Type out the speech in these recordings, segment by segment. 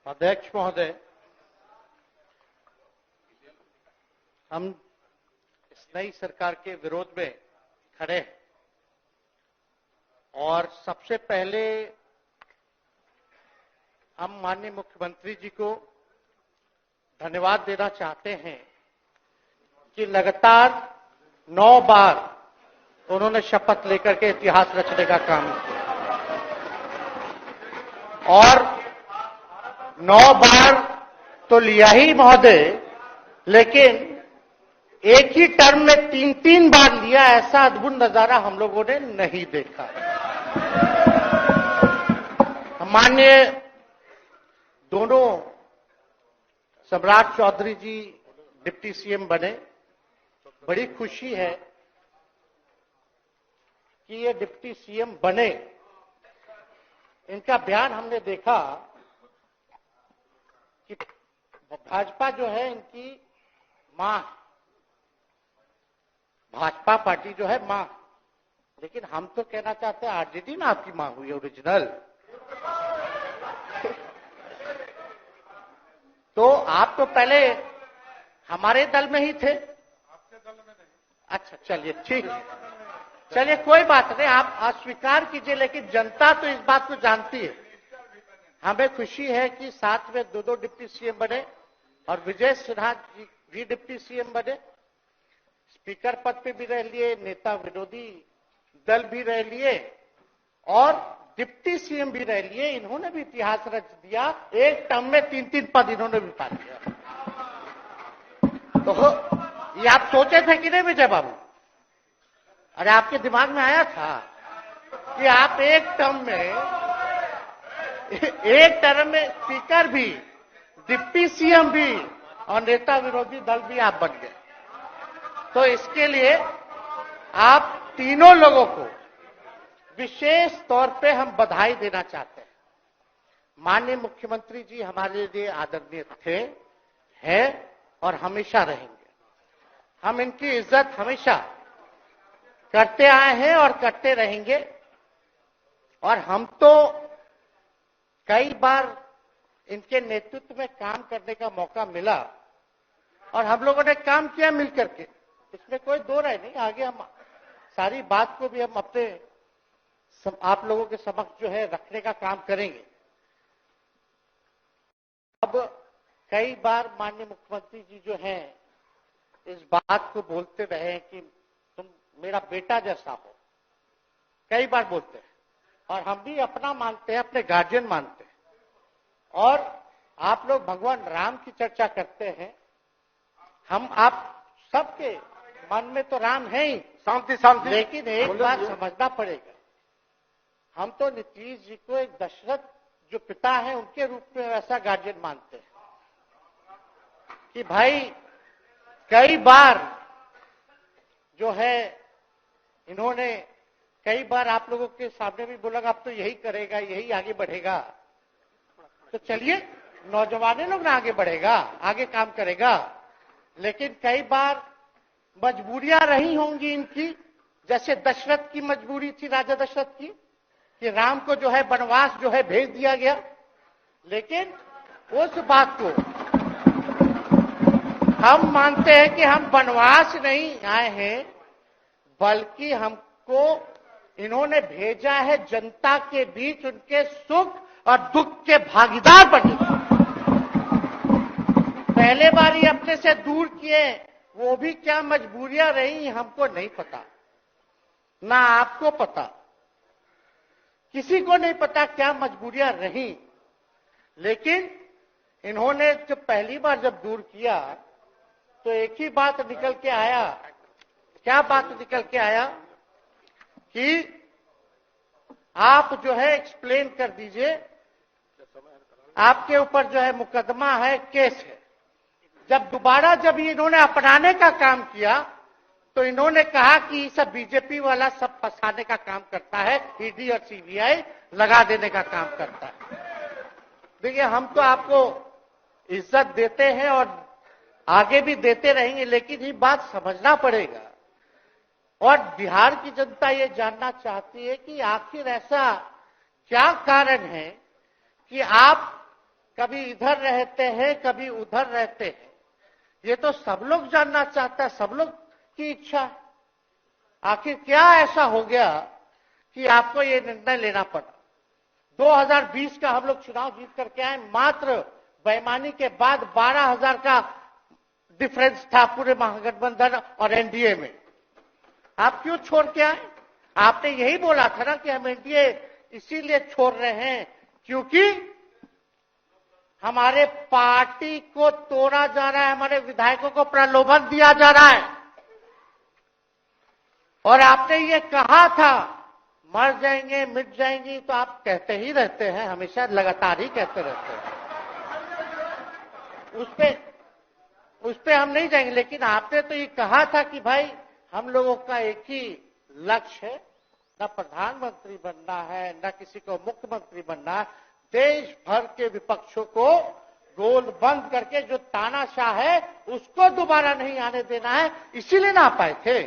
अध्यक्ष महोदय, हम इस नई सरकार के विरोध में खड़े हैं और सबसे पहले हम माननीय मुख्यमंत्री जी को धन्यवाद देना चाहते हैं कि लगातार 9 बार उन्होंने शपथ लेकर के इतिहास रचने का काम किया और 9 बार तो लिया ही महोदय, लेकिन एक ही टर्म में 3-3 बार लिया, ऐसा अद्भुत नजारा हम लोगों ने नहीं देखा। माननीय दोनों सम्राट चौधरी जी डिप्टी सीएम बने, बड़ी खुशी है कि ये डिप्टी सीएम बने। इनका बयान हमने देखा कि भाजपा जो है इनकी मां, भाजपा पार्टी जो है मां, लेकिन हम तो कहना चाहते हैं आरजेडी ना आपकी मां हुई ओरिजिनल। तो आप तो पहले हमारे दल में ही थे। आपके दल में नहीं। अच्छा, चलिए ठीक है, चलिए कोई बात नहीं, आप अस्वीकार कीजिए, लेकिन जनता तो इस बात को जानती है। हमें खुशी है कि साथ में 2 डिप्टी सीएम बने और विजय सिन्हा जी भी डिप्टी सीएम बने, स्पीकर पद पे भी रह लिए, नेता विरोधी दल भी रह लिए और डिप्टी सीएम भी रह लिए। इन्होंने भी इतिहास रच दिया, एक टर्म में 3-3 पद इन्होंने भी पा लिया। तो ये आप सोचे थे कि नहीं विजय बाबू? अरे आपके दिमाग में आया था कि आप एक टर्म में स्पीकर भी, डिप्टी सीएम भी और नेता विरोधी दल भी आप बन गए। तो इसके लिए आप तीनों लोगों को विशेष तौर पे हम बधाई देना चाहते हैं। माननीय मुख्यमंत्री जी हमारे लिए आदरणीय थे, हैं और हमेशा रहेंगे। हम इनकी इज्जत हमेशा करते आए हैं और करते रहेंगे। और हम तो कई बार इनके नेतृत्व में काम करने का मौका मिला और हम लोगों ने काम किया मिलकर के, इसमें कोई दो राय नहीं। आगे हम सारी बात को भी हम अपने आप लोगों के समक्ष जो है रखने का काम करेंगे। अब कई बार माननीय मुख्यमंत्री जी जो हैं इस बात को बोलते रहे कि तुम मेरा बेटा जैसा हो, कई बार बोलते हैं और हम भी अपना मानते हैं, अपने गार्जियन मानते हैं। और आप लोग भगवान राम की चर्चा करते हैं, हम आप सबके मन में तो राम है ही, शांति शांति, लेकिन एक बात समझना पड़ेगा, हम तो नीतीश जी को एक दशरथ जो पिता है उनके रूप में वैसा गार्जियन मानते हैं कि भाई कई बार जो है इन्होंने कई बार आप लोगों के सामने भी बोला अब तो यही करेगा, यही आगे बढ़ेगा। तो चलिए नौजवान लोग ना आगे बढ़ेगा, आगे काम करेगा, लेकिन कई बार मजबूरियां रही होंगी इनकी, जैसे दशरथ की मजबूरी थी, राजा दशरथ की, कि राम को जो है वनवास जो है भेज दिया गया। लेकिन उस बात को हम मानते हैं कि हम वनवास नहीं आए हैं, बल्कि हमको इन्होंने भेजा है जनता के बीच उनके सुख और दुख के भागीदार बने। पहले बार ही अपने से दूर किए, वो भी क्या मजबूरियां रही हमको नहीं पता, ना आपको पता, किसी को नहीं पता क्या मजबूरियां रही। लेकिन इन्होंने जब पहली बार जब दूर किया तो एक ही बात निकल के आया। क्या बात निकल के आया कि आप जो है एक्सप्लेन कर दीजिए, आपके ऊपर जो है मुकदमा है, केस है। जब दोबारा जब इन्होंने अपनाने का काम किया तो इन्होंने कहा कि सब बीजेपी वाला सब फंसाने का काम करता है, ईडी और सीबीआई लगा देने का काम करता है। देखिए हम तो आपको इज्जत देते हैं और आगे भी देते रहेंगे, लेकिन ये बात समझना पड़ेगा। और बिहार की जनता ये जानना चाहती है कि आखिर ऐसा क्या कारण है कि आप कभी इधर रहते हैं, कभी उधर रहते हैं। ये तो सब लोग जानना चाहता है, सब लोग की इच्छा है। आखिर क्या ऐसा हो गया कि आपको ये निर्णय लेना पड़ा? 2020 का हम लोग चुनाव जीत करके आए, मात्र बेईमानी के बाद 12,000 का डिफरेंस था पूरे महागठबंधन और एनडीए में। आप क्यों छोड़ के आए? आपने यही बोला था ना कि हम एनडीए इसीलिए छोड़ रहे हैं क्योंकि हमारे पार्टी को तोड़ा जा रहा है, हमारे विधायकों को प्रलोभन दिया जा रहा है। और आपने ये कहा था मर जाएंगे, मिट जाएंगी, तो आप कहते ही रहते हैं, हमेशा लगातार ही कहते रहते हैं। उस पे हम नहीं जाएंगे, लेकिन आपने तो ये कहा था कि भाई हम लोगों का एक ही लक्ष्य है, न प्रधानमंत्री बनना है, न किसी को मुख्यमंत्री बनना है। देश भर के विपक्षों को गोल बंद करके जो तानाशाह है उसको दोबारा नहीं आने देना है, इसीलिए ना आ पाए थे।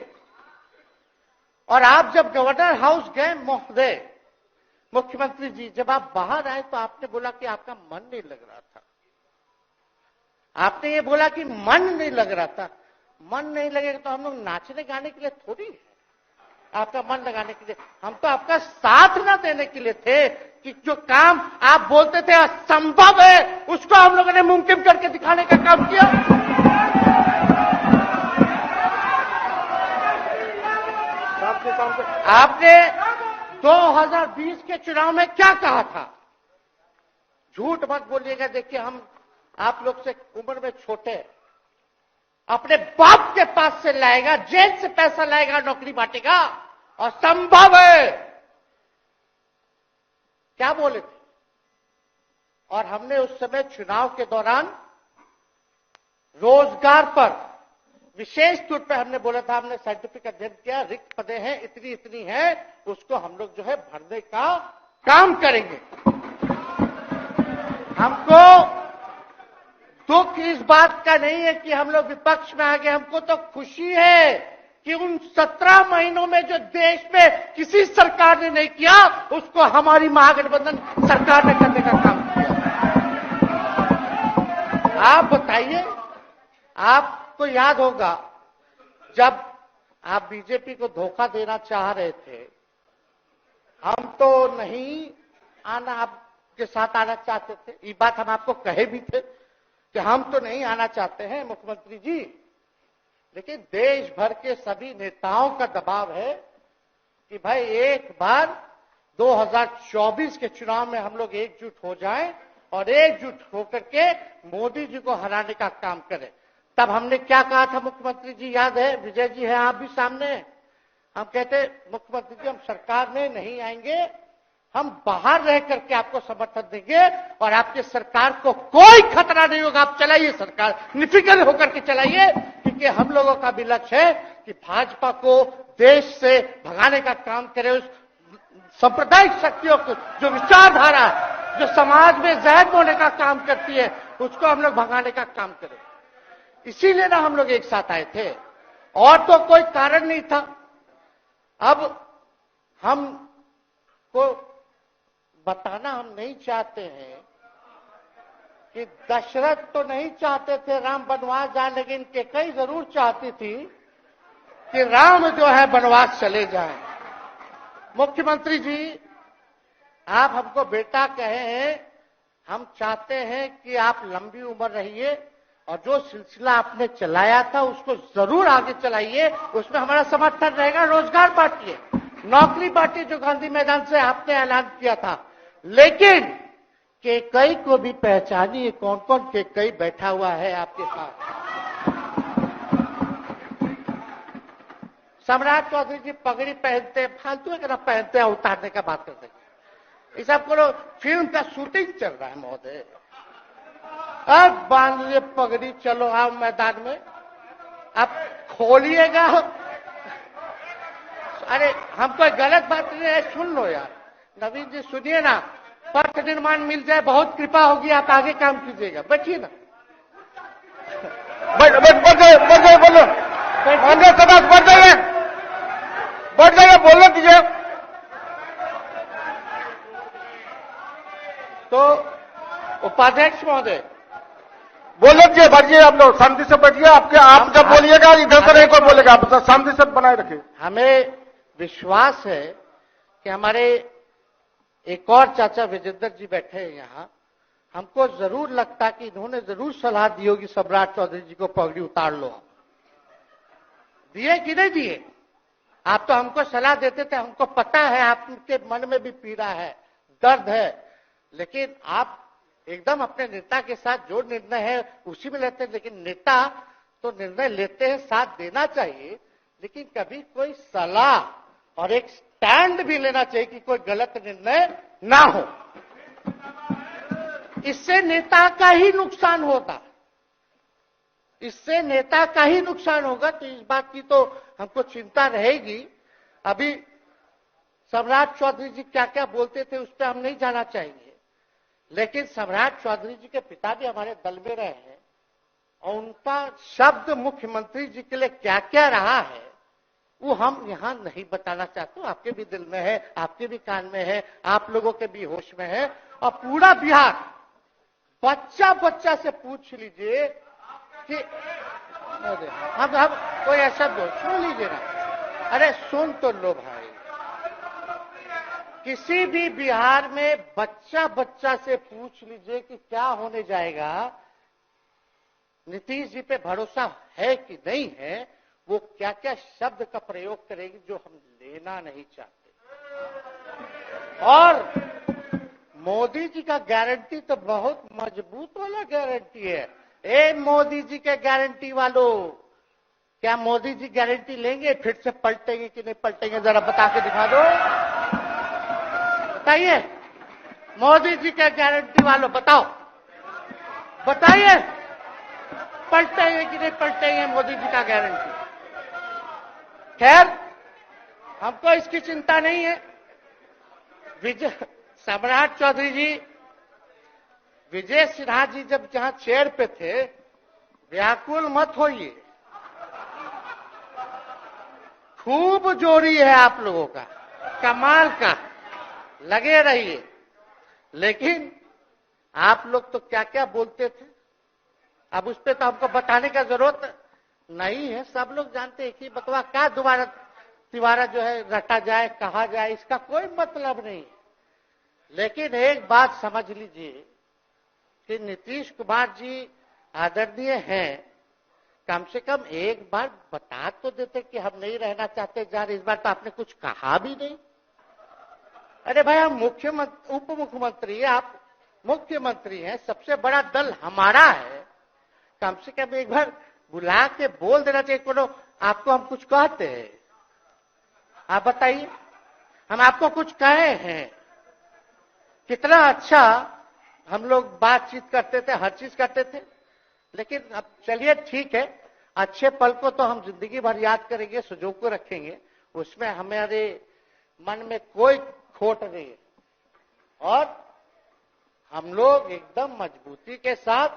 और आप जब गवर्नर हाउस गए महोदय, मुख्यमंत्री जी, जब आप बाहर आए तो आपने बोला कि आपका मन नहीं लग रहा था। आपने ये बोला कि मन नहीं लग रहा था। मन नहीं लगेगा तो हम लोग नाचने गाने के लिए थोड़ी है, आपका मन लगाने के लिए। हम तो आपका साथ ना देने के लिए थे कि जो काम आप बोलते थे असंभव है, उसको हम लोगों ने मुमकिन करके दिखाने का काम किया। आपने 2020 के चुनाव में क्या कहा था? झूठ मत बोलिएगा। देखिए, हम आप लोग से उम्र में छोटे हैं। अपने बाप के पास से लाएगा, जेल से पैसा लाएगा, नौकरी बांटेगा, और संभव है, क्या बोले थे? और हमने उस समय चुनाव के दौरान रोजगार पर विशेष तौर पे हमने बोला था, हमने साइंटिफिक अध्ययन किया, रिक्त पदें हैं, इतनी इतनी है, उसको हम लोग जो है भरने का काम करेंगे। हमको दुख इस बात का नहीं है कि हम लोग विपक्ष में आ गए, हमको तो खुशी है कि उन 17 महीनों में जो देश में किसी सरकार ने नहीं किया, उसको हमारी महागठबंधन सरकार ने करने का काम किया। आप बताइए, आपको याद होगा जब आप बीजेपी को धोखा देना चाह रहे थे, हम तो नहीं आना, आपके साथ आना चाहते थे। ये बात हम आपको कहे भी थे कि हम तो नहीं आना चाहते हैं मुख्यमंत्री जी, लेकिन देश भर के सभी नेताओं का दबाव है कि भाई एक बार 2024 के चुनाव में हम लोग एकजुट हो जाएं और एकजुट होकर के मोदी जी को हराने का काम करें। तब हमने क्या कहा था मुख्यमंत्री जी, याद है? विजय जी है, आप भी सामने हैं। हम कहते मुख्यमंत्री जी हम सरकार में नहीं आएंगे, हम बाहर रह करके आपको समर्थन देंगे और आपके सरकार को कोई खतरा नहीं होगा, आप चलाइए सरकार, निफिक्र होकर के चलाइए, क्योंकि हम लोगों का भी लक्ष्य है कि भाजपा को देश से भगाने का काम करे। उस सांप्रदायिक शक्तियों को, जो विचारधारा है, जो समाज में जहर बोने का काम करती है, उसको हम लोग भगाने का काम करें। इसीलिए ना हम लोग एक साथ आए थे, और तो कोई कारण नहीं था। अब हम को बताना हम नहीं चाहते हैं कि दशरथ तो नहीं चाहते थे राम वनवास जाए, लेकिन कैकेयी जरूर चाहती थी कि राम जो है वनवास चले जाएं। मुख्यमंत्री जी, आप हमको बेटा कहे हैं, हम चाहते हैं कि आप लंबी उम्र रहिए और जो सिलसिला आपने चलाया था उसको जरूर आगे चलाइए, उसमें हमारा समर्थन रहेगा। रोजगार बांटिए, नौकरी बांटिए, जो गांधी मैदान से आपने ऐलान किया था, लेकिन कैकेयी को भी पहचानिए, कौन कौन कैकेयी बैठा हुआ है आपके साथ। सम्राट चौधरी जी पगड़ी पहनते, फालतू अगर पहनते हैं, उतारने का बात करते हैं। इस सबको फिल्म का शूटिंग चल रहा है महोदय, अब बांध लिए पगड़ी, चलो आओ मैदान में, अब खोलिएगा। अरे हम कोई गलत बात नहीं है, सुन लो यार, नवीन जी सुनिए ना, पथ निर्माण मिल जाए, बहुत कृपा होगी, आप आगे काम कीजिएगा, बैठिए ना। बढ़ जाइए, बोलो, बढ़ जाइए, बोलो कीजिए। तो उपाध्यक्ष महोदय, बोलो जी, बैठिए आप लोग, शांति से बैठिए। आप जब बोलिएगा इधर से नहीं कोई बोलेगा, आप शांति से बनाए रखिए। हमें विश्वास है कि हमारे एक और चाचा विजेंद्र जी बैठे हैं यहाँ, हमको जरूर लगता कि इन्होंने जरूर सलाह दी होगी सम्राट चौधरी जी को पगड़ी उतार लो। दिए कि नहीं दिए? आप तो हमको सलाह देते थे, हमको पता है आपके मन में भी पीड़ा है, दर्द है, लेकिन आप एकदम अपने नेता के साथ जो निर्णय है उसी में लेते हैं। लेकिन नेता तो निर्णय लेते हैं, साथ देना चाहिए, लेकिन कभी कोई सलाह और एक स्टैंड भी लेना चाहिए कि कोई गलत निर्णय ना हो। इससे नेता का ही नुकसान होता, इससे नेता का ही नुकसान होगा। तो इस बात की तो हमको चिंता रहेगी। अभी सम्राट चौधरी जी क्या क्या बोलते थे उस पर हम नहीं जाना चाहेंगे, लेकिन सम्राट चौधरी जी के पिता भी हमारे दल में रहे हैं और उनका शब्द मुख्यमंत्री जी के लिए क्या क्या रहा है वो हम यहां नहीं बताना चाहते। आपके भी दिल में है, आपके भी कान में है, आप लोगों के भी होश में है, और पूरा बिहार बच्चा बच्चा से पूछ लीजिए कि हम कोई ऐसा बोल, सुन लीजिए ना, अरे सुन तो लो भाई। किसी भी बिहार में बच्चा बच्चा से पूछ लीजिए कि क्या होने जाएगा, नीतीश जी पे भरोसा है कि नहीं है, वो क्या क्या शब्द का प्रयोग करेगी जो हम लेना नहीं चाहते। और मोदी जी का गारंटी तो बहुत मजबूत वाला गारंटी है। ए मोदी जी के गारंटी वालों, क्या मोदी जी गारंटी लेंगे फिर से पलटेंगे कि नहीं पलटेंगे? जरा बता के दिखा दो, बताइए। मोदी जी के गारंटी वालों बताओ, बताइए पलटेंगे कि नहीं पलटेंगे मोदी जी का गारंटी? खैर, हमको इसकी चिंता नहीं है। सम्राट चौधरी जी, विजय सिन्हा जी जब जहां चेयर पे थे, व्याकुल मत होइए, खूब जोड़ी है आप लोगों का, कमाल का, लगे रहिए। लेकिन आप लोग तो क्या क्या बोलते थे, अब उस पर तो हमको बताने का जरूरत नहीं है, सब लोग जानते हैं कि बकवा क्या दोबारा तिवारा जो है रटा जाए, कहा जाए, इसका कोई मतलब नहीं है। लेकिन एक बात समझ लीजिए कि नीतीश कुमार जी आदरणीय हैं, कम से कम एक बार बता तो देते कि हम नहीं रहना चाहते जा रहे। इस बार तो आपने कुछ कहा भी नहीं। अरे भाई, हम मुख्यमंत्री, उप मुख्यमंत्री, आप मुख्यमंत्री हैं, सबसे बड़ा दल हमारा है, कम से कम एक बार बुला के बोल देना चाहिए। कोनो आपको हम कुछ कहते हैं? आप बताइए, हम आपको कुछ कहे हैं? कितना अच्छा हम लोग बातचीत करते थे, हर चीज करते थे। लेकिन अब चलिए ठीक है, अच्छे पल को तो हम जिंदगी भर याद करेंगे, सुजो को रखेंगे, उसमें हमारे मन में कोई खोट नहीं है। और हम लोग एकदम मजबूती के साथ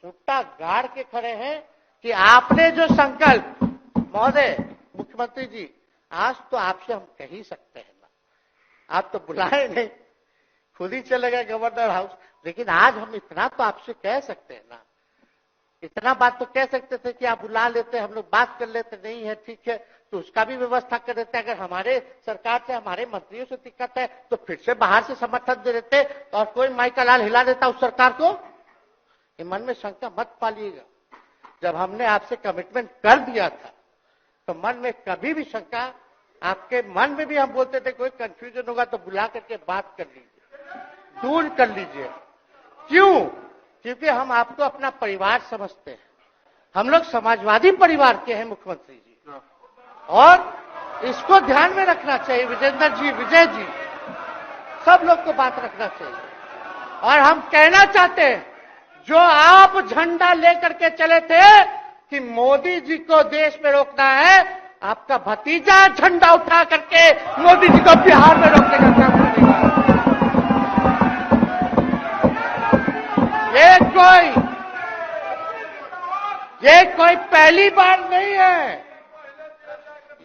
खूंटा गाड़ के खड़े हैं कि आपने जो संकल्प, महोदय मुख्यमंत्री जी, आज तो आपसे हम कह ही सकते हैं ना, आप तो बुलाए नहीं, खुद ही चले गए गवर्नर हाउस, लेकिन आज हम इतना तो आपसे कह सकते हैं ना, इतना बात तो कह सकते थे कि आप बुला लेते, हम लोग बात कर लेते। नहीं है ठीक है, तो उसका भी व्यवस्था कर देते। अगर हमारे सरकार से, हमारे मंत्रियों से दिक्कत है तो फिर से बाहर से समर्थन दे देते और कोई माई का लाल हिला देता उस सरकार को। ये मन में शंका मत पालिएगा, जब हमने आपसे कमिटमेंट कर दिया था तो मन में कभी भी शंका, आपके मन में भी हम बोलते थे कोई कंफ्यूजन होगा तो बुला करके बात कर लीजिए, दूर कर लीजिए। क्यों? क्योंकि हम आपको अपना परिवार समझते हैं। हम लोग समाजवादी परिवार के हैं मुख्यमंत्री जी, और इसको ध्यान में रखना चाहिए। विजेंद्र जी, विजय जी, सब लोग को बात रखना चाहिए। और हम कहना चाहते हैं, जो आप झंडा लेकर के चले थे कि मोदी जी को देश में रोकना है, आपका भतीजा झंडा उठा करके मोदी जी को बिहार में रोकने का काम करेगा। ये कोई पहली बार नहीं है,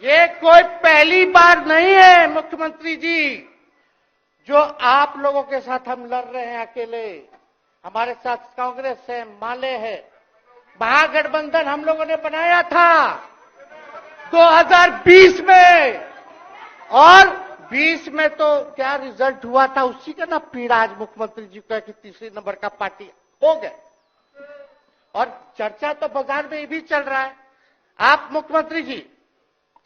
ये कोई पहली बार नहीं है मुख्यमंत्री जी, जो आप लोगों के साथ हम लड़ रहे हैं अकेले। हमारे साथ कांग्रेस है, माले है, महागठबंधन हम लोगों ने बनाया था 2020 में, और 20 में तो क्या रिजल्ट हुआ था उसी का ना पीड़ा आज मुख्यमंत्री जी का कि तीसरे नंबर का पार्टी हो गए। और चर्चा तो बाजार में ये भी चल रहा है, आप मुख्यमंत्री जी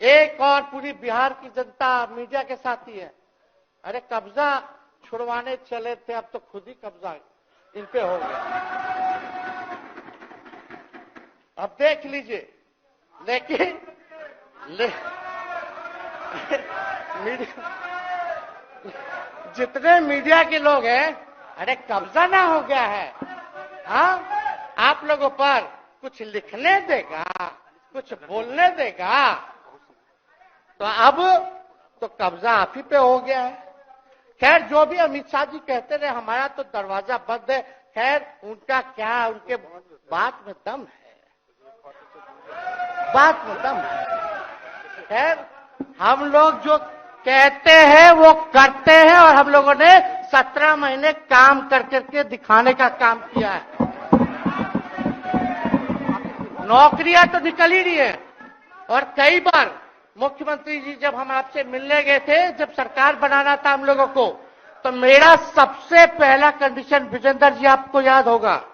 एक और पूरी बिहार की जनता मीडिया के साथ ही है। अरे कब्जा छुड़वाने चले थे, अब तो खुद ही कब्जा इन पे हो गया। अब देख लीजिए, लेकिन जितने मीडिया के लोग हैं, अरे कब्जा ना हो गया है, हाँ आप लोगों पर कुछ लिखने देगा, कुछ बोलने देगा, तो अब तो कब्जा आप ही पे हो गया है। खैर जो भी अमित शाह जी कहते रहे हमारा तो दरवाजा बंद है, खैर उनका क्या, उनके बात में दम है, बात में दम है। खैर हम लोग जो कहते हैं वो करते हैं, और हम लोगों ने 17 महीने काम कर करके दिखाने का काम किया है। नौकरियां तो निकल ही रही है, और कई बार मुख्यमंत्री जी जब हम आपसे मिलने गए थे, जब सरकार बनाना था हम लोगों को, तो मेरा सबसे पहला कंडीशन विजेंद्र जी आपको याद होगा,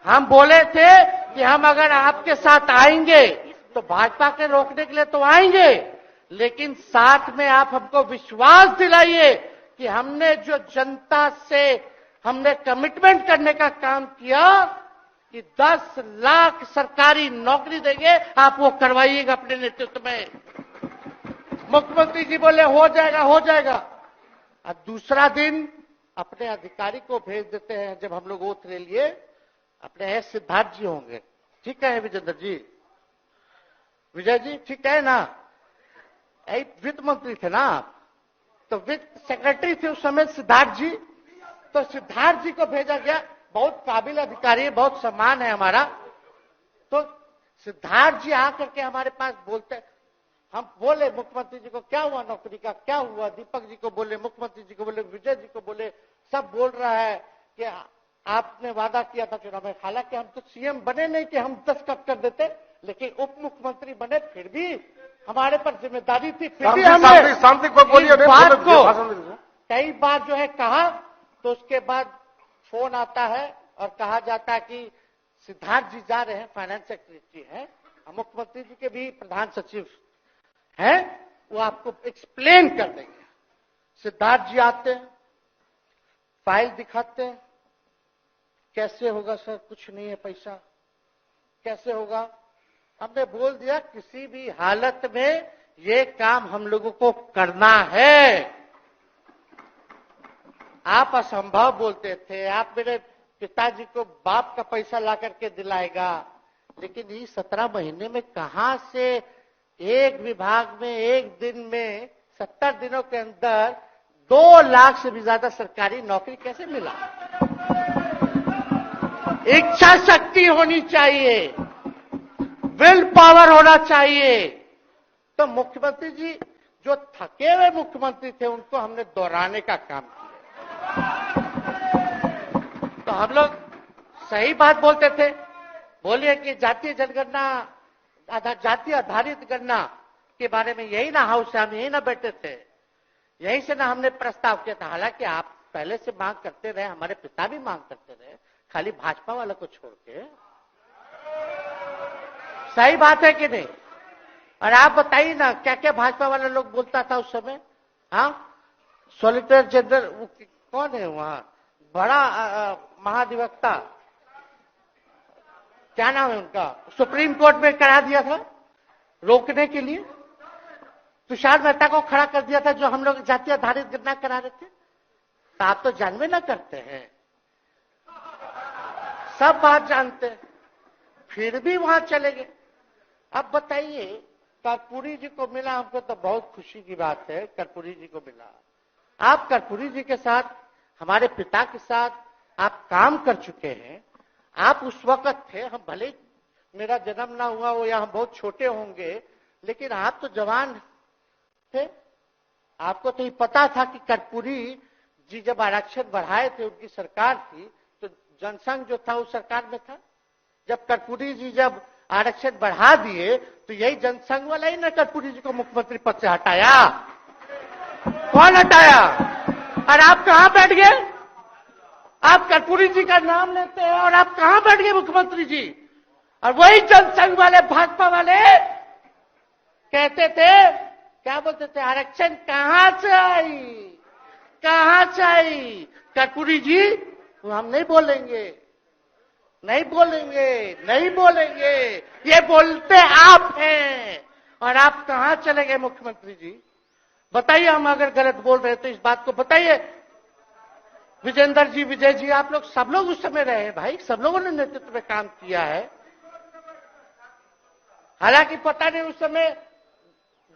हम बोले थे कि हम अगर आपके साथ आएंगे तो भाजपा के रोकने के लिए तो आएंगे, लेकिन साथ में आप हमको विश्वास दिलाइए कि हमने जो जनता से हमने कमिटमेंट करने का काम किया कि 10 लाख सरकारी नौकरी देंगे, आप वो करवाइएगा अपने नेतृत्व में। मुख्यमंत्री जी बोले हो जाएगा हो जाएगा, और दूसरा दिन अपने अधिकारी को भेज देते हैं। जब हम लोग ओथ ले लिए, अपने सिद्धार्थ जी होंगे, ठीक है विजेंद्र जी, विजय जी ठीक है ना, वित्त मंत्री थे ना आप, तो वित्त सेक्रेटरी थे उस समय सिद्धार्थ जी, तो सिद्धार्थ जी को भेजा गया, बहुत काबिल अधिकारी है, बहुत सम्मान है हमारा। तो सिद्धार्थ जी आकर के हमारे पास बोलते, हम बोले मुख्यमंत्री जी को क्या हुआ नौकरी का, क्या हुआ, दीपक जी को बोले, मुख्यमंत्री जी को बोले, विजय जी को बोले, सब बोल रहा है कि आपने वादा किया था चुनाव में। हालांकि हम तो सीएम बने नहीं कि हम दस्तखत कर देते, लेकिन उप मुख्यमंत्री बने, फिर भी हमारे पर जिम्मेदारी थी, फिर भी हमने शांति को बोलिए, बात को कई बार जो है कहा। तो उसके बाद फोन आता है और कहा जाता है कि सिद्धार्थ जी जा रहे हैं, फाइनेंस सेक्रेटरी हैं, मुख्यमंत्री जी के भी प्रधान सचिव हैं, वो आपको एक्सप्लेन कर देंगे। सिद्धार्थ जी आते हैं, फाइल दिखाते हैं, कैसे होगा सर, कुछ नहीं है पैसा, कैसे होगा। हमने बोल दिया किसी भी हालत में ये काम हम लोगों को करना है। आप असंभव बोलते थे, आप मेरे पिताजी को बाप का पैसा ला करके दिलाएगा, लेकिन ये 17 महीने में कहां से एक विभाग में एक दिन में 70 दिनों के अंदर 2 लाख से भी ज्यादा सरकारी नौकरी कैसे मिला। इच्छा शक्ति होनी चाहिए, विल पावर होना चाहिए। तो मुख्यमंत्री जी जो थके हुए मुख्यमंत्री थे उनको हमने दोहराने का काम किया। तो हम लोग सही बात बोलते थे, बोलिए कि जातीय जनगणना, जातीय आधारित गणना के बारे में यही ना हाउस से हम यही ना बैठे थे, यहीं से ना हमने प्रस्ताव किया था। हालांकि आप पहले से मांग करते रहे, हमारे पिता भी मांग करते रहे, खाली भाजपा वाला को छोड़ के। सही बात है कि नहीं? और आप बताइए ना क्या क्या भाजपा वाला लोग बोलता था उस समय। हाँ, सॉलिसिटर जनरल कौन है वहां, बड़ा महाधिवक्ता, क्या नाम है उनका, सुप्रीम कोर्ट में करा दिया था रोकने के लिए, तुषार मेहता को खड़ा कर दिया था जो हम लोग जातीय आधारित गणना करा रहे थे। तो आप तो जानवे ना करते हैं, सब बात जानते हैं, फिर भी वहां चले गए। अब बताइए, कर्पूरी जी को मिला, हमको तो बहुत खुशी की बात है, कर्पूरी जी को मिला। आप कर्पूरी जी के साथ, हमारे पिता के साथ आप काम कर चुके हैं। आप उस वक्त थे, हम भले मेरा जन्म ना हुआ वो, या हम बहुत छोटे होंगे, लेकिन आप तो जवान थे। आपको तो ये पता था कि कर्पूरी जी जब आरक्षण बढ़ाए थे, उनकी सरकार थी, तो जनसंघ जो था उस सरकार में था। जब कर्पूरी जी जब आरक्षण बढ़ा दिए तो यही जनसंघ वाला ही ना कर्पूरी जी को मुख्यमंत्री पद से हटाया। कौन हटाया? और आप कहां बैठ गए? आप कर्पूरी जी का नाम लेते हैं और आप कहां बैठ गए मुख्यमंत्री जी? और वही जनसंघ वाले भाजपा वाले कहते थे, क्या बोलते थे, आरक्षण कहां से आई, कहां से आई? कर्पूरी जी हम नहीं बोलेंगे, नहीं बोलेंगे, नहीं बोलेंगे, ये बोलते आप हैं। और आप कहां चले गए मुख्यमंत्री जी? बताइए, हम अगर गलत बोल रहे तो इस बात को बताइए। विजेंद्र जी, विजय जी, आप लोग सब लोग उस समय रहे हैं भाई, सब लोगों ने नेतृत्व में काम किया है। हालांकि पता नहीं उस समय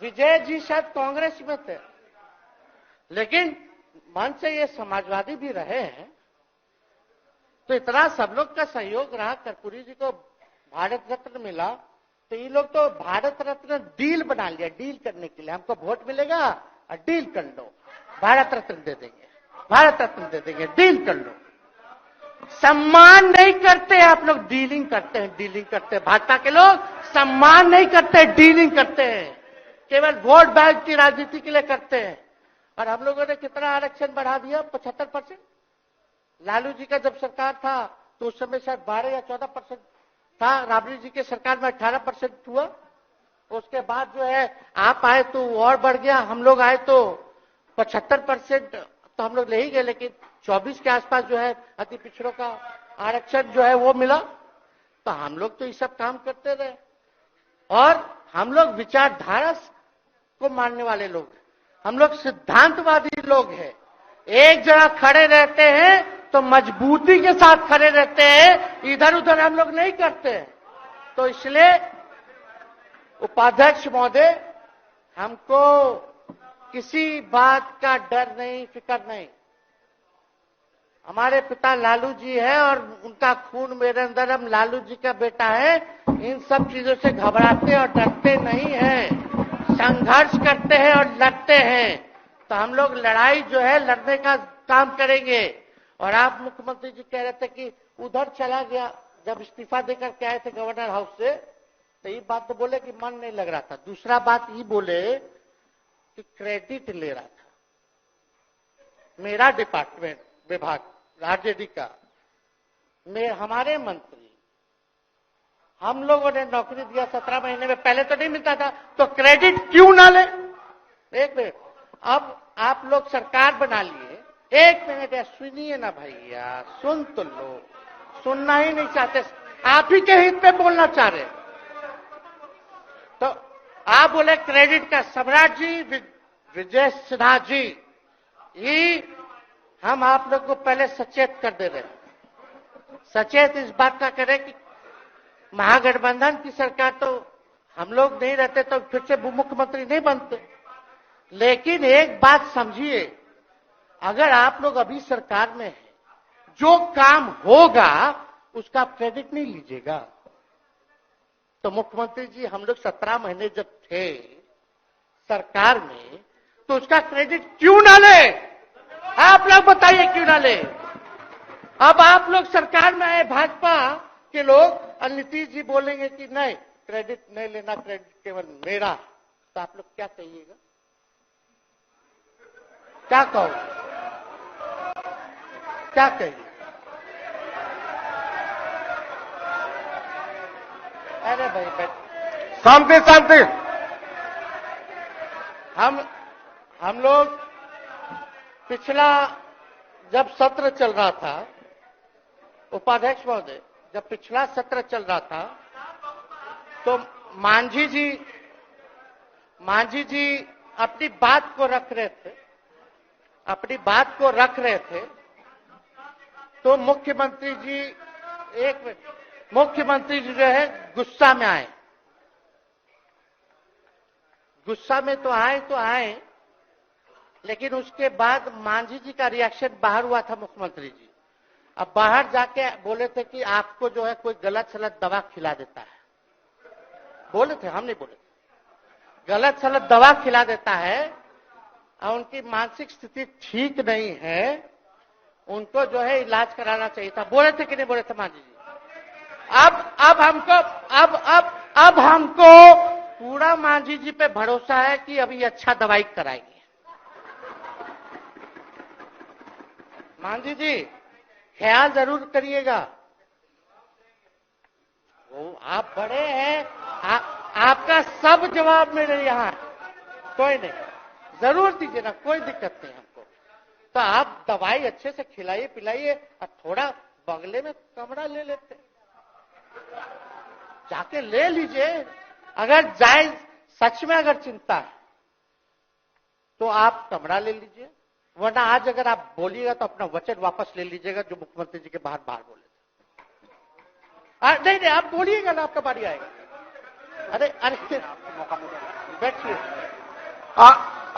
विजय जी शायद कांग्रेस में थे, लेकिन मन से ये समाजवादी भी रहे हैं। तो इतना सब लोग का सहयोग रहा, कर्पूरी जी को भारत रत्न मिला, तो ये लोग तो भारत रत्न डील बना लिया, डील करने के लिए। हमको वोट मिलेगा और डील कर लो, भारत रत्न दे देंगे, भारत रत्न दे देंगे, डील कर लो। सम्मान नहीं करते आप लोग, डीलिंग करते हैं, डीलिंग करते हैं। भाजपा के लोग सम्मान नहीं करते, डीलिंग करते हैं, केवल वोट बैंक की राजनीति के लिए करते हैं। और हम लोगों ने कितना आरक्षण बढ़ा दिया? 75%। लालू जी का जब सरकार था तो उस समय शायद 12 या 14% था, राबड़ी जी के सरकार में 18% हुआ। उसके बाद जो है आप आए तो और बढ़ गया, हम लोग आए तो 75% तो हम लोग ले ही गए, लेकिन 24 के आसपास जो है अति पिछड़ों का आरक्षण जो है वो मिला। तो हम लोग तो ये सब काम करते रहे, और हम लोग विचारधारा को मानने वाले लोग हैं, हम लोग सिद्धांतवादी लोग हैं। एक जगह खड़े रहते हैं तो मजबूती के साथ खड़े रहते हैं, इधर उधर हम लोग नहीं करते हैं। तो इसलिए उपाध्यक्ष महोदय, हमको किसी बात का डर नहीं, फिक्र नहीं। हमारे पिता लालू जी है और उनका खून मेरे अंदर, हम लालू जी का बेटा है। इन सब चीजों से घबराते और डरते नहीं हैं, संघर्ष करते हैं और लड़ते हैं। तो हम लोग लड़ाई जो है लड़ने का काम करेंगे। और आप मुख्यमंत्री जी कह रहे थे कि उधर चला गया, जब इस्तीफा देकर के आए थे गवर्नर हाउस से, तो ये बात तो बोले कि मन नहीं लग रहा था। दूसरा बात ये बोले कि क्रेडिट ले रहा था मेरा डिपार्टमेंट, विभाग आरजेडी का, हमारे मंत्री, हम लोगों ने नौकरी दिया 17 महीने में, पहले तो नहीं मिलता था, तो क्रेडिट क्यों ना ले? एक मिनट, अब आप लोग सरकार बना लिए, एक मिनट यार सुनिए ना भैया, सुन तो लो, सुनना ही नहीं चाहते, आप ही के हित में बोलना चाह रहे। तो आप बोले क्रेडिट का, सम्राट जी, विजय सिन्हा जी, ये हम आप लोग को पहले सचेत कर दे रहे हैं। सचेत इस बात का करें कि महागठबंधन की सरकार तो हम लोग नहीं रहते तो फिर से मुख्यमंत्री नहीं बनते। लेकिन एक बात समझिए, अगर आप लोग अभी सरकार में हैं, जो काम होगा उसका क्रेडिट नहीं लीजिएगा। तो मुख्यमंत्री जी, हम लोग 17 महीने जब थे सरकार में, तो उसका क्रेडिट क्यों ना ले? आप लोग बताइए क्यों ना ले? अब आप लोग सरकार में आए भाजपा के लोग, और नीतीश जी बोलेंगे कि नहीं क्रेडिट नहीं लेना, क्रेडिट केवल मेरा, तो आप लोग क्या कहिएगा? क्या कहो, क्या कहिए? अरे भाई शांति शांति। हम लोग पिछला जब सत्र चल रहा था, उपाध्यक्ष महोदय, जब पिछला सत्र चल रहा था तो मांझी जी अपनी बात को रख रहे थे, अपनी बात को रख रहे थे, तो मुख्यमंत्री जी, एक मिनट, मुख्यमंत्री जी जो है गुस्सा में आए। गुस्सा में तो आए, लेकिन उसके बाद मांझी जी का रिएक्शन बाहर हुआ था मुख्यमंत्री जी। अब बाहर जाके बोले थे कि आपको जो है कोई गलत सलत दवा खिला देता है, बोले थे, हम नहीं बोले थे, गलत सलत दवा खिला देता है और उनकी मानसिक स्थिति ठीक नहीं है, उनको जो है इलाज कराना चाहिए था। बोले थे कि नहीं बोले थे मांझी जी? अब हमको पूरा मांझी जी पे भरोसा है कि अभी अच्छा दवाई कराएंगे। मांझी जी ख्याल जरूर करिएगा। वो आप बड़े हैं, आपका सब जवाब मेरे यहाँ, कोई नहीं, जरूर दीजिए ना, कोई दिक्कत नहीं हमको। तो आप दवाई अच्छे से खिलाइए पिलाइए और थोड़ा बगले में कमरा ले लेते, जाके ले लीजिए। अगर जायज सच में अगर चिंता है तो आप कमरा ले लीजिए, वरना आज अगर आप बोलिएगा तो अपना वचन वापस ले लीजिएगा जो मुख्यमंत्री जी के बाहर बोले थे। नहीं आप बोलिएगा ना, आपका बारी आएगा। अरे बैठिए,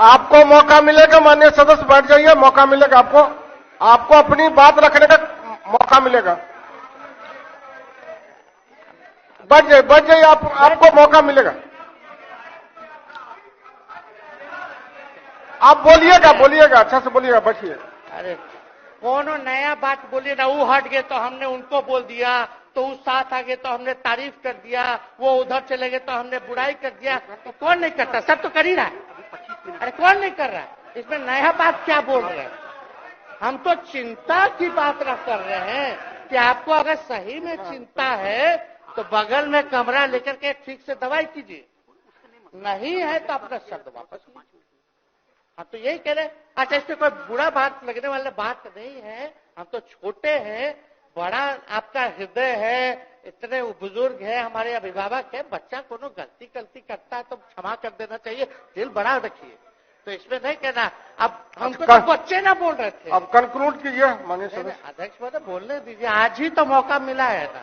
आपको मौका मिलेगा, माननीय सदस्य बैठ जाइए, मौका मिलेगा आपको, आपको अपनी बात रखने का मौका मिलेगा। बैठ जाइए, आपको मौका मिलेगा। आप बोलिएगा, अच्छा से बोलिएगा, बैठिए। अरे कौन नया बात बोलिए ना, वो हट गए तो हमने उनको बोल दिया, तो उस साथ आ गए तो हमने तारीफ कर दिया, वो उधर चले गए तो हमने बुराई कर दिया। तो कौन नहीं करता? सब तो कर ही रहा है। अरे कौन नहीं कर रहा है? इसमें नया बात क्या बोल रहे हैं? हम तो चिंता की बात ना कर रहे हैं कि आपको अगर सही में चिंता है तो बगल में कमरा लेकर के ठीक से दवाई कीजिए, नहीं है तो अपना शब्द वापस लीजिए। हम तो यही कह रहे हैं। अच्छा, इसमें कोई बुरा बात लगने वाला बात नहीं है, हम तो छोटे हैं, बड़ा आपका हृदय है, इतने बुजुर्ग है, हमारे अभिभावक है, बच्चा कोनो गलती करता है तो क्षमा कर देना चाहिए, दिल बड़ा रखिए, तो इसमें नहीं कहना। अब हमको तो बच्चे ना बोल रहे थे। अब कंक्लूड कीजिए माननीय सदस्य। अध्यक्ष महोदय बोलने दीजिए, आज ही तो मौका मिला है ना।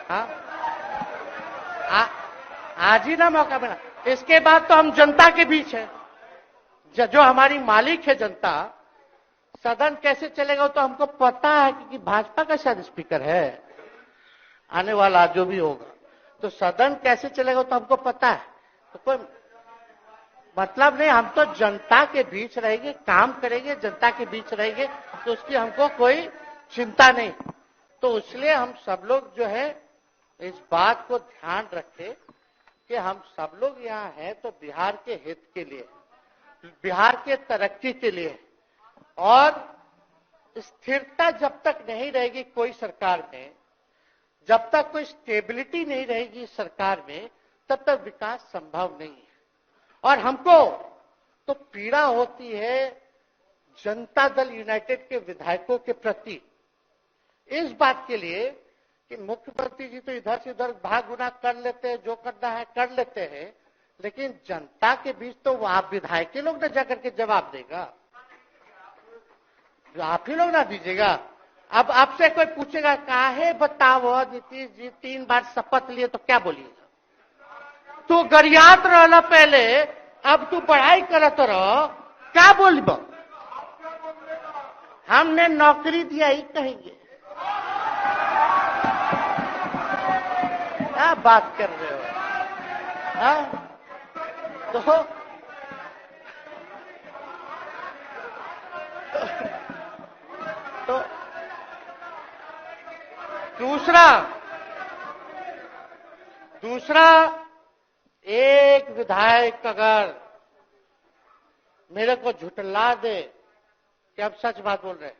हाँ, आज ही ना मौका मिला, इसके बाद तो हम जनता के बीच है, जो हमारी मालिक है जनता। सदन कैसे चलेगा तो हमको पता है, क्योंकि भाजपा का शायद स्पीकर है आने वाला जो भी होगा, तो सदन कैसे चलेगा तो हमको पता है। तो कोई मतलब नहीं, हम तो जनता के बीच रहेंगे, काम करेंगे, जनता के बीच रहेंगे, तो उसकी हमको कोई चिंता नहीं। तो इसलिए हम सब लोग जो है इस बात को ध्यान रखें कि हम सब लोग यहाँ हैं तो बिहार के हित के लिए, बिहार के तरक्की के लिए, और स्थिरता जब तक नहीं रहेगी कोई सरकार में, जब तक कोई स्टेबिलिटी नहीं रहेगी सरकार में, तब तक विकास संभव नहीं है। और हमको तो पीड़ा होती है जनता दल यूनाइटेड के विधायकों के प्रति, इस बात के लिए कि मुख्यमंत्री जी तो इधर से उधर भाग गुना कर लेते हैं, जो करना है कर लेते हैं, लेकिन जनता के बीच तो आप विधायक के लोग ना जाकर के जवाब देगा, आप ही लोग ना दीजिएगा। अब आपसे कोई पूछेगा काहे बताओ नीतीश जी 3 बार शपथ लिए, तो क्या बोलिएगा? तू गरियात रहना पहले, अब तू पढ़ाई करत रह, क्या बोलब? हमने नौकरी दिया ही कहेंगे। क्या बात कर रहे हो? हाँ? तो दूसरा एक विधायक अगर मेरे को झुठला दे कि अब सच बात बोल रहे,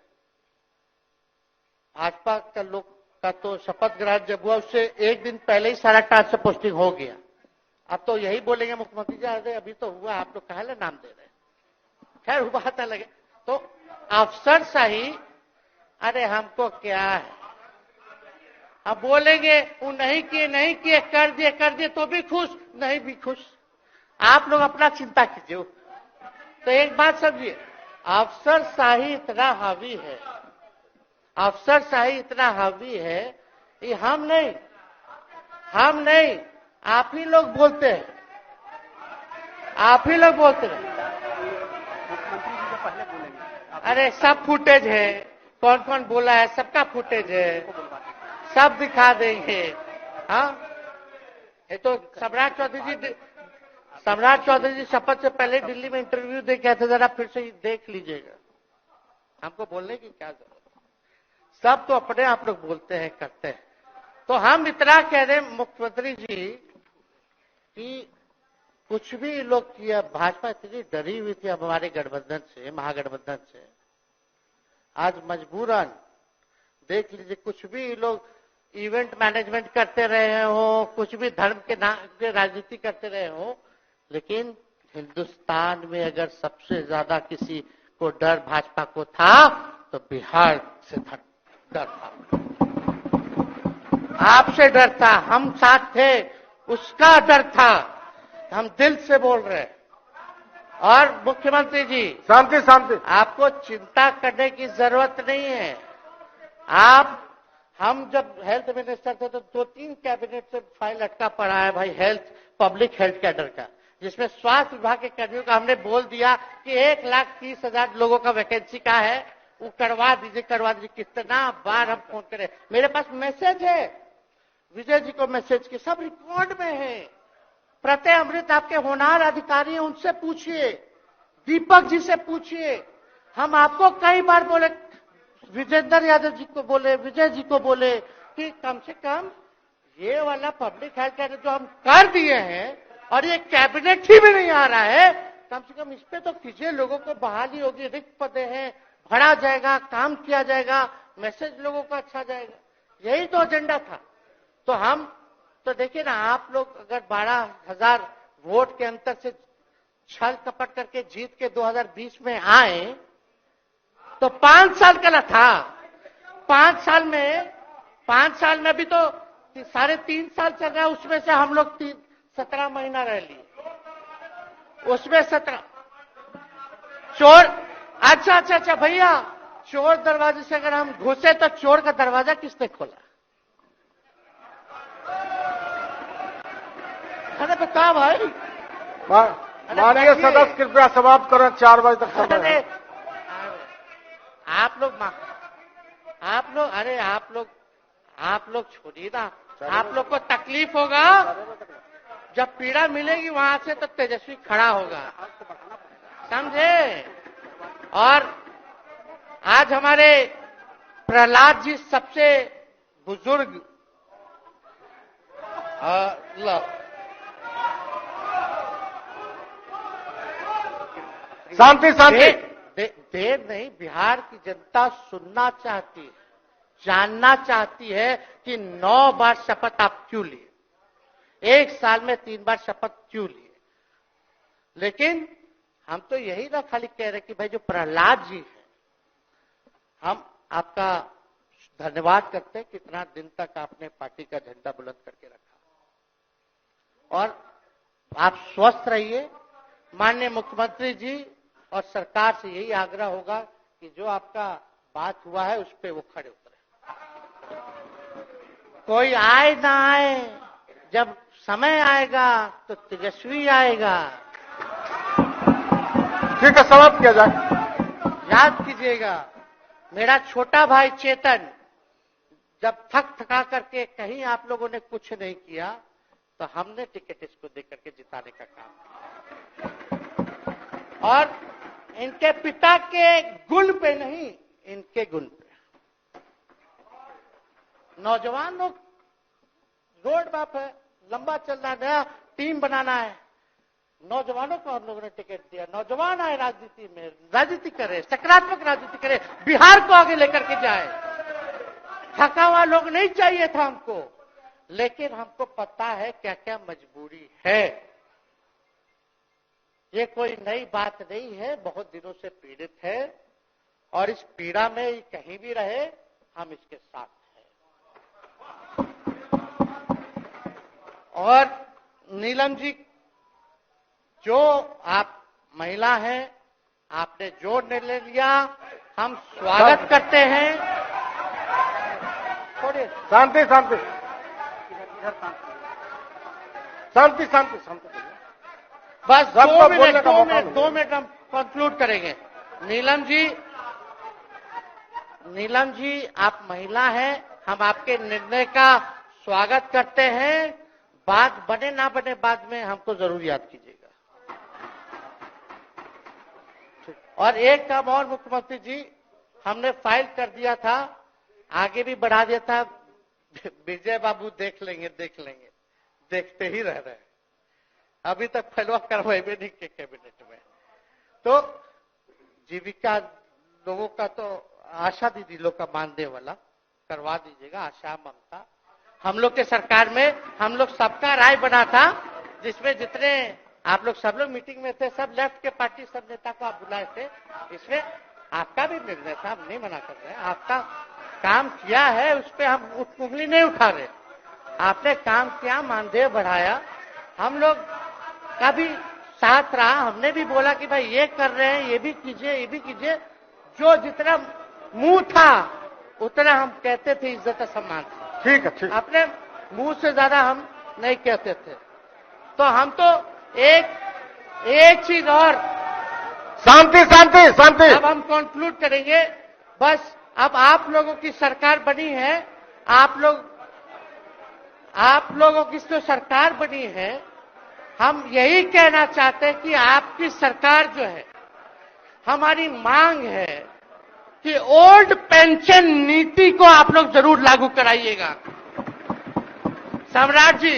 भाजपा का लोग का तो शपथ ग्रहण जब हुआ उससे एक दिन पहले ही सारा ट्रांसफर पोस्टिंग हो गया। अब तो यही बोलेंगे मुख्यमंत्री जी अरे अभी तो हुआ, आप लोग काहे नाम दे रहे? खैर हुआ था लगे तो अफसरशाही, अरे हमको क्या है, अब बोलेंगे वो नहीं किए कर दिए तो भी खुश, नहीं भी खुश, आप लोग अपना चिंता कीजिए। तो एक बात समझिए, अफसरशाही इतना हावी है, अफसरशाही इतना हावी है कि हम नहीं आप ही लोग बोलते हैं, आप ही लोग बोलते हैं। मुख्यमंत्री जी से पहले बोलेंगे। अरे सब फुटेज है, कौन कौन बोला है सबका फुटेज है, सब दिखा देंगे। हाँ, ये तो सम्राट चौधरी जी शपथ से पहले दिल्ली में इंटरव्यू दे के आए थे, जरा फिर से देख लीजिएगा, हमको बोलने की क्या जरूरत। सब तो अपने आप लोग बोलते हैं, करते हैं। तो हम इतना कह रहे हैं मुख्यमंत्री जी कि कुछ भी लोग किया, भाजपा इतनी डरी हुई थी हमारे गठबंधन से, महागठबंधन से। आज मजबूरन देख लीजिए, कुछ भी लोग इवेंट मैनेजमेंट करते रहे हो, कुछ भी धर्म के नाम के राजनीति करते रहे हो, लेकिन हिंदुस्तान में अगर सबसे ज्यादा किसी को डर भाजपा को था तो बिहार से डर था, आपसे डर था, हम साथ थे, उसका डर था। हम दिल से बोल रहे हैं। और मुख्यमंत्री जी, शांति शांति, आपको चिंता करने की जरूरत नहीं है। हम जब हेल्थ मिनिस्टर थे तो 2-3 कैबिनेट से फाइल अटका पड़ा है भाई, हेल्थ, पब्लिक हेल्थ कैडर का, जिसमें स्वास्थ्य विभाग के कर्मियों का हमने बोल दिया कि 1,30,000 लोगों का वैकेंसी का है, वो करवा दीजिए, करवा दीजिए। कितना बार हम फोन करें, मेरे पास मैसेज है, विजय जी को मैसेज के सब रिकॉर्ड में है। प्रत्यय अमृत आपके होनहार अधिकारी हैं, उनसे पूछिए, दीपक जी से पूछिए। हम आपको कई बार बोले, विजेंद्र यादव जी को बोले, विजय जी को बोले कि कम से कम ये वाला पब्लिक हेल्थ केयर जो हम कर दिए हैं और ये कैबिनेट ही में नहीं आ रहा है, कम से कम इस पे तो कीजिए, लोगों को बहाली होगी, रिक्त पदे हैं, भरा जाएगा, काम किया जाएगा, मैसेज लोगों का अच्छा जाएगा। यही तो एजेंडा था। तो हम तो देखिए ना, आप लोग अगर 12,000 वोट के अंतर से छल कपट करके जीत के 2020 में आए तो 5 साल का ना था। 5 साल में भी तो 3.5 साल चल रहा है, उसमें से हम लोग 17 महीना रह लिए, उसमें 17 चोर। अच्छा भैया, चोर दरवाजे से अगर हम घुसे तो चोर का दरवाजा किसने खोला? अरे बता भाई। माननीय सदस्य कृपया समाप्त करें, 4 बजे तक समय है। आप लोग छोड़िए ना, आप लोग को तकलीफ होगा, जब पीड़ा मिलेगी वहां से तो तेजस्वी खड़ा होगा, समझे? और आज हमारे प्रहलाद जी सबसे बुजुर्ग शांति शांति, देर नहीं, बिहार की जनता सुनना चाहती है, जानना चाहती है कि 9 बार शपथ आप क्यों लिए, 1 साल में 3 बार शपथ क्यों लिए। लेकिन हम तो यही ना खाली कह रहे कि भाई जो प्रहलाद जी हैं, हम आपका धन्यवाद करते हैं, कितना दिन तक आपने पार्टी का झंडा बुलंद करके रखा। और आप स्वस्थ रहिए। माननीय मुख्यमंत्री जी और सरकार से यही आग्रह होगा कि जो आपका बात हुआ है उस पर वो खड़े उतरे। कोई आए ना आए, जब समय आएगा तो तेजस्वी आएगा। ठीक है, समाप्त किया जाए। याद कीजिएगा, मेरा छोटा भाई चेतन जब थका करके कहीं आप लोगों ने कुछ नहीं किया तो हमने टिकट इसको देकर के जिताने का काम किया। और इनके पिता के गुण पे नहीं, इनके गुण पे। नौजवान लोग रोड मैप है, लंबा चलना है, नया टीम बनाना है, नौजवानों को हम लोगों ने टिकट दिया। नौजवान आए राजनीति में, राजनीति करे, सकारात्मक राजनीति करे, बिहार को आगे लेकर के जाए। थका हुआ लोग नहीं चाहिए था हमको, लेकिन हमको पता है क्या क्या मजबूरी है। ये कोई नई बात नहीं है, बहुत दिनों से पीड़ित है और इस पीड़ा में कहीं भी रहे हम इसके साथ हैं। और नीलम जी, जो आप महिला हैं, आपने जो निर्णय लिया हम स्वागत करते हैं। थोड़ी शांति शांति शांति शांति शांति, बस 2 मिनट हम कंक्लूड करेंगे। नीलम जी आप महिला हैं, हम आपके निर्णय का स्वागत करते हैं। बात बने ना बने बाद में हमको जरूर याद कीजिएगा। और एक काम और मुख्यमंत्री जी, हमने फाइल कर दिया था आगे भी बढ़ा दिया था। विजय बाबू देख लेंगे, देखते ही रह रहे हैं। अभी तक फैलवा करवाए भी नहीं के कैबिनेट में। तो जीविका लोगों का तो आशा दीदी लोग का मानदेय वाला करवा दीजिएगा, आशा ममता। हम लोग के सरकार में हम लोग सबका राय बना था, जिसमें जितने आप लोग सब लोग मीटिंग में थे, सब लेफ्ट के पार्टी सब नेता को आप बुलाए थे। इसमें आपका भी निर्णय था, हम नहीं मना कर रहे हैं। आपका काम किया है, उस पर हम उंगली नहीं उठा रहे। आपने काम किया, मानदेय बढ़ाया, हम लोग का भी साथ रहा। हमने भी बोला कि भाई ये कर रहे हैं, ये भी कीजिए, ये भी कीजिए। जो जितना मुंह था उतना हम कहते थे, इज्जत सम्मान से। ठीक है, ठीक। अपने मुंह से ज्यादा हम नहीं कहते थे। तो हम तो एक चीज और, शांति शांति शांति। अब हम कंक्लूड करेंगे। बस अब आप लोगों की सरकार बनी है, आप लोगों की जो सरकार बनी है, हम यही कहना चाहते हैं कि आपकी सरकार जो है, हमारी मांग है कि ओल्ड पेंशन नीति को आप लोग जरूर लागू कराइएगा। सम्राट जी,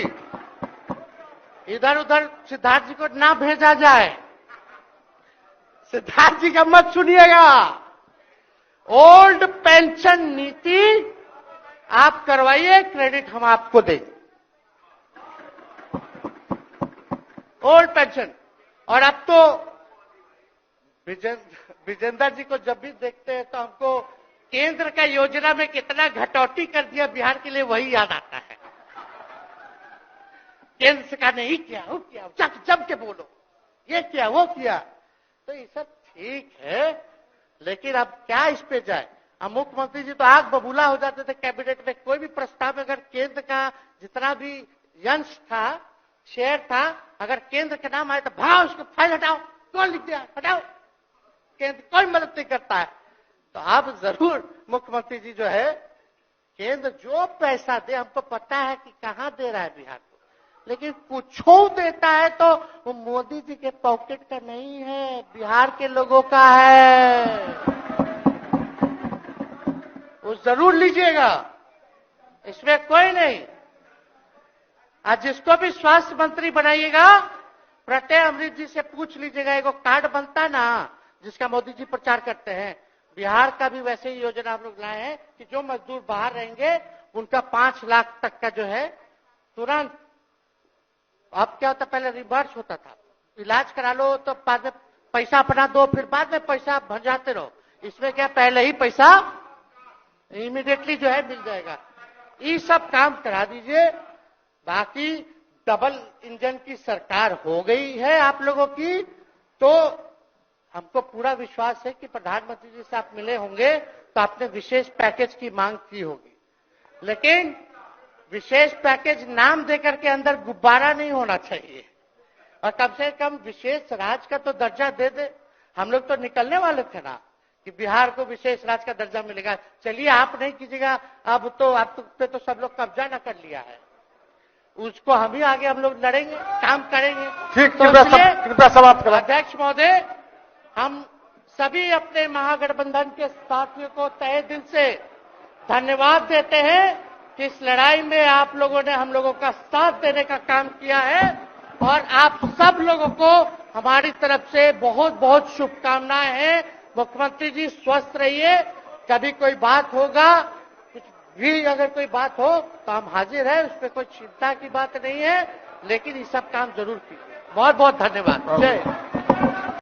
इधर उधर सिद्धार्थ जी को ना भेजा जाए। सिद्धार्थ जी का मत सुनिएगा। ओल्ड पेंशन नीति आप करवाइए, क्रेडिट हम आपको देंगे। Old pension. और अब तो विजेंद्र जी को जब भी देखते हैं तो हमको केंद्र का योजना में कितना घटौती कर दिया बिहार के लिए, वही याद आता है। केंद्र सरकार ने ही किया, वो किया, जम के बोलो, ये किया, वो किया। तो ये सब ठीक है, लेकिन अब क्या इस पे जाए। अब मुख्यमंत्री जी तो आग बबूला हो जाते थे कैबिनेट में। कोई भी प्रस्ताव अगर केंद्र का जितना भी अंश था, शेयर था, अगर केंद्र के नाम आए तो भाव उसको फाइल हटाओ, कौन लिख दिया, हटाओ, केंद्र कोई मदद नहीं करता है। तो अब जरूर मुख्यमंत्री जी जो है, केंद्र जो पैसा दे, हमको पता है कि कहां दे रहा है बिहार को, लेकिन कुछ देता है तो वो मोदी जी के पॉकेट का नहीं है, बिहार के लोगों का है। वो जरूर लीजिएगा, इसमें कोई नहीं। आज जिसको भी स्वास्थ्य मंत्री बनाइएगा, प्रत्यय अमृत जी से पूछ लीजिएगा। एगो कार्ड बनता ना, जिसका मोदी जी प्रचार करते हैं, बिहार का भी वैसे ही योजना हम लोग लाए हैं कि जो मजदूर बाहर रहेंगे उनका 5 लाख तक का जो है तुरंत। अब क्या होता, पहले रिवर्स होता था, इलाज करा लो तो बाद में पैसा अपना दो, फिर बाद में पैसा भंजाते रहो। इसमें क्या, पहले ही पैसा इमीडिएटली जो है मिल जाएगा। ये सब काम करा दीजिए। बाकी डबल इंजन की सरकार हो गई है आप लोगों की, तो हमको पूरा विश्वास है कि प्रधानमंत्री जी से आप मिले होंगे तो आपने विशेष पैकेज की मांग की होगी। लेकिन विशेष पैकेज नाम देकर के अंदर गुब्बारा नहीं होना चाहिए, और कम से कम विशेष राज्य का तो दर्जा दे दे। हम लोग तो निकलने वाले थे ना कि बिहार को विशेष राज्य का दर्जा मिलेगा। चलिए आप नहीं कीजिएगा, अब तो आप पे तो सब लोग कब्जा न कर लिया है, उसको हम ही आगे हम लोग लड़ेंगे, काम करेंगे। ठीक, तो कृपया समाप्त करें। अध्यक्ष महोदय, हम सभी अपने महागठबंधन के साथियों को तहे दिल से धन्यवाद देते हैं कि इस लड़ाई में आप लोगों ने हम लोगों का साथ देने का काम किया है, और आप सब लोगों को हमारी तरफ से बहुत बहुत शुभकामनाएं हैं। मुख्यमंत्री जी स्वस्थ रहिए। कभी कोई बात होगा, कुछ भी अगर कोई बात हो तो हम हाजिर हैं, उसमें कोई चिंता की बात नहीं है, लेकिन ये सब काम जरूर कीजिए। बहुत बहुत धन्यवाद। जय